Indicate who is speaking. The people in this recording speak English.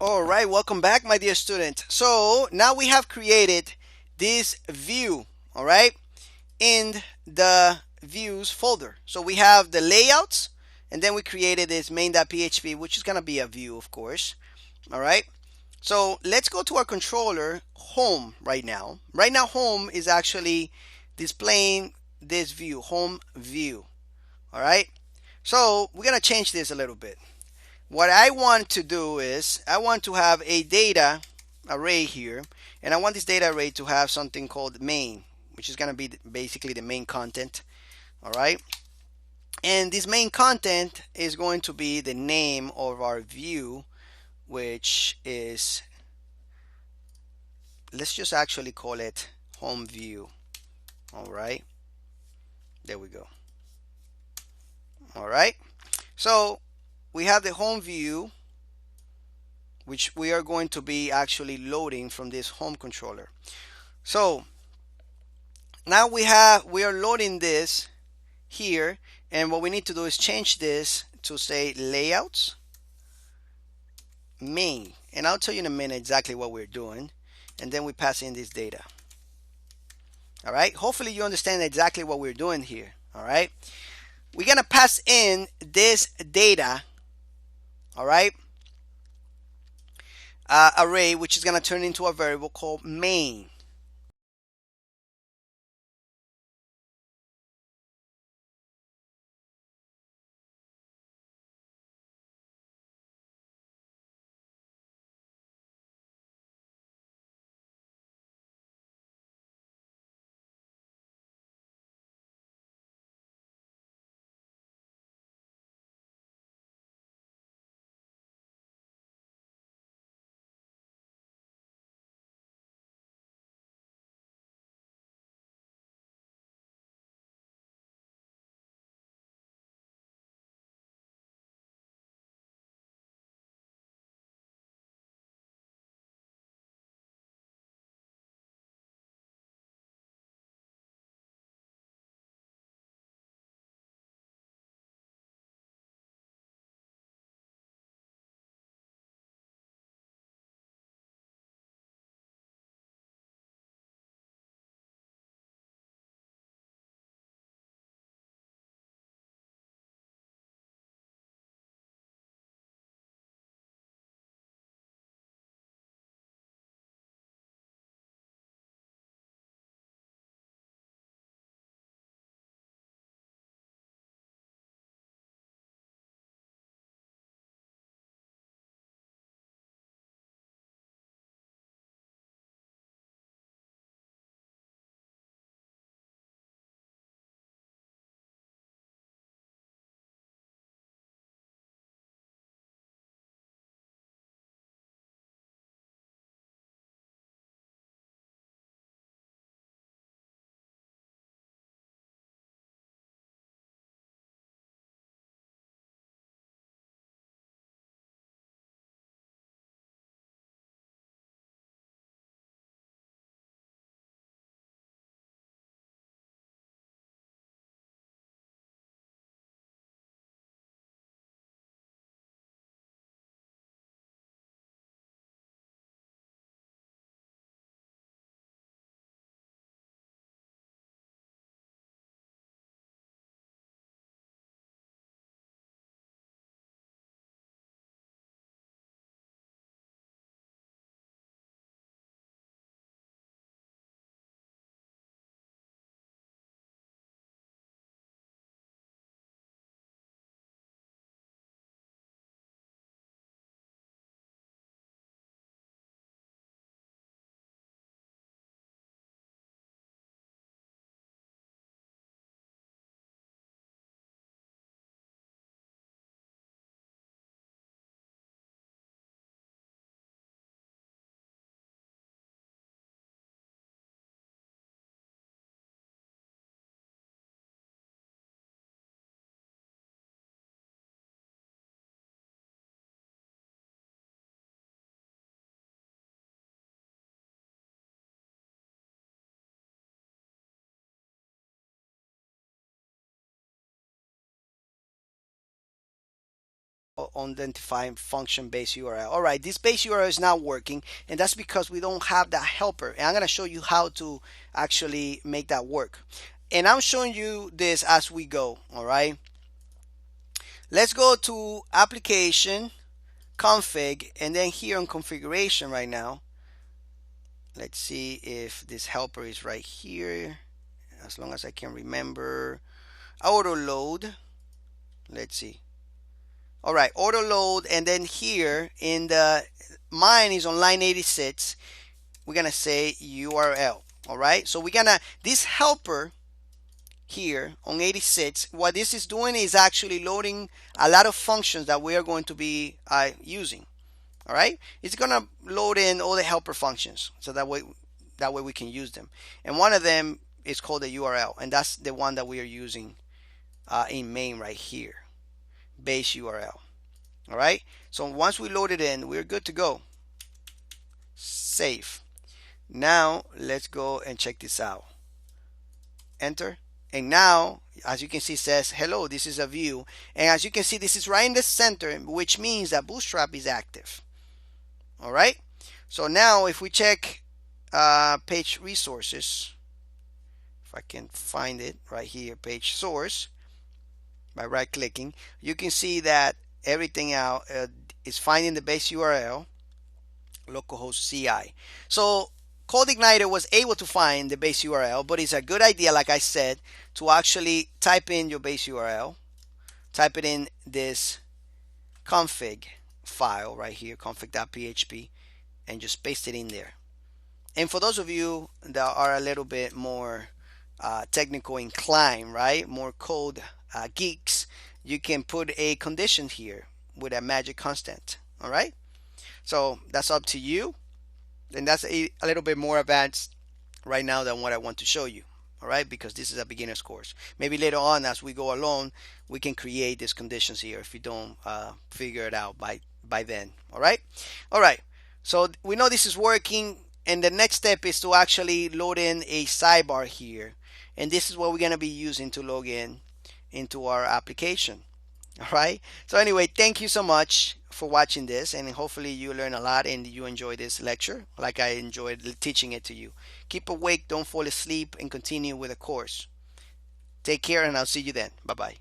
Speaker 1: All right, welcome back, my dear student. So now we have created this view, all right, in the views folder. So we have the layouts, and then we created this main.php, which is going to be a view, of course. All right. So let's go to our controller home right now. Right now, home is actually displaying this view, home view. All right. So we're going to change this a little bit. What I want to do is I want to have a data array here, and I want this data array to have something called main, which is going to be basically the main content. All right. And this main content is going to be the name of our view, which is, let's just actually call it home view. All right. There we go. All right. So we have the home view, which we are going to be actually loading from this home controller. So now we are loading this here, and what we need to do is change this to say layouts main, and I'll tell you in a minute exactly what we're doing, and then we pass in this data. All right, hopefully you understand exactly what we're doing here. All right, we're gonna pass in this data, all right, array, which is gonna turn into a variable called main. identify function base URL. All right, this base URL is not working, and that's because we don't have that helper. And I'm going to show you how to actually make that work. And I'm showing you this as we go. All right, let's go to application, config, and then here on configuration right now. Let's see if this helper is right here. As long as I can remember, auto load. Let's see. All right, auto load, and then here in the mine is on line 86. We're gonna say URL. All right, so we're gonna this helper here on 86. What this is doing is actually loading a lot of functions that we are going to be using. All right, it's gonna load in all the helper functions, so that way we can use them. And one of them is called the URL, and that's the one that we are using in main right here, base URL. All right, so once we load it in, we're good to go. Save. Now let's go and check this out. Enter. And now, as you can see, it says hello, this is a view. And as you can see, this is right in the center, which means that Bootstrap is active. All right, so now if we check page resources, if I can find it right here, page source, by right clicking, you can see that everything out is finding the base URL, localhost CI. So CodeIgniter was able to find the base URL, but it's a good idea, like I said, to actually type in your base URL, type it in this config file right here, config.php, and just paste it in there. And for those of you that are a little bit more technical inclined, right, more code geeks, you can put a condition here with a magic constant. All right, so that's up to you, and that's a little bit more advanced right now than what I want to show you. All right, because this is a beginner's course. Maybe later on, as we go along, we can create these conditions here if you don't figure it out by then. All right, so we know this is working, and the next step is to actually load in a sidebar here, and this is what we're going to be using to log in into our application. All right, so anyway, thank you so much for watching this, and hopefully you learn a lot and you enjoy this lecture like I enjoyed teaching it to you. Keep awake, don't fall asleep, and continue with the course. Take care, and I'll see you then. Bye bye.